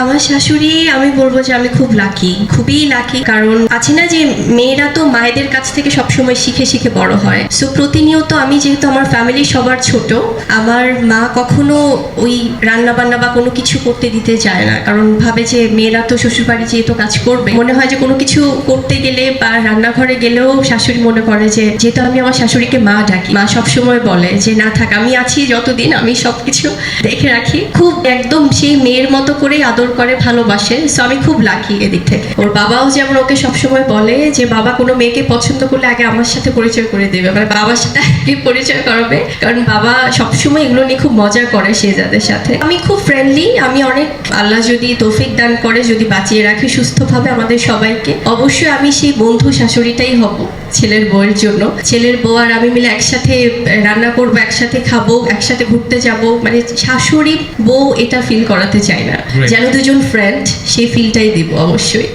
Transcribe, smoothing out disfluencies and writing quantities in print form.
আমার শাশুড়ি, আমি বলবো যে আমি খুব লাকি, খুবই লাকি। কারণ আছে না যে মেয়েরা তো মায়েদের কাছ থেকে সবসময় শিখে শিখে বড় হয়। সো প্রতিনিয়ত আমি যেহেতু আমার ফ্যামিলি সবার ছোট, আমার মা কখনো ওই রান্না বান্না বা কোনো কিছু করতে দিতে চায় না। কারণ ভাবে যে মেয়েরা তো শ্বশুরবাড়ি যেহেতু কাজ করবে, মনে হয় যে কোনো কিছু করতে গেলে বা রান্নাঘরে গেলেও শাশুড়ি মনে করে যে যেহেতু আমি আমার শাশুড়িকে মা ডাকি, মা সবসময় বলে যে না থাক, আমি আছি যতদিন আমি সবকিছু দেখে রাখি। খুব একদম সেই মেয়ের মতো করেই আদর করে, ভালোবাসে। সো আমি খুব লাকি এদিক থেকে। ওর বাবাও যেমন ওকে সবসময় বলে যে বাবা কোনো মেয়েকে পছন্দ করলে আগে আমার সাথে পরিচয় করে দেবে, মানে বাবার সাথে আগে পরিচয় করাবে। কারণ বাবা সবসময় এগুলো নিয়ে খুব মজা করে শেহজাদের সাথে। আমি খুব ফ্রেন্ডলি, আমি অনেক, আল্লাহ যদি তৌফিক দান করে, যদি বাঁচিয়ে রাখে সুস্থভাবে আমাদের সবাইকে, অবশ্যই আমি সেই বন্ধু শাশুড়িটাই হব ছেলের বউয়ের জন্য। ছেলের বউ আর আমি মিলে একসাথে রান্না করবো, একসাথে খাবো, একসাথে ঘুরতে যাব। মানে শাশুড়ি বউ এটা ফিল করাতে চাই না, যেন দুজন ফ্রেন্ড, সেই ফিলটাই দিব অবশ্যই।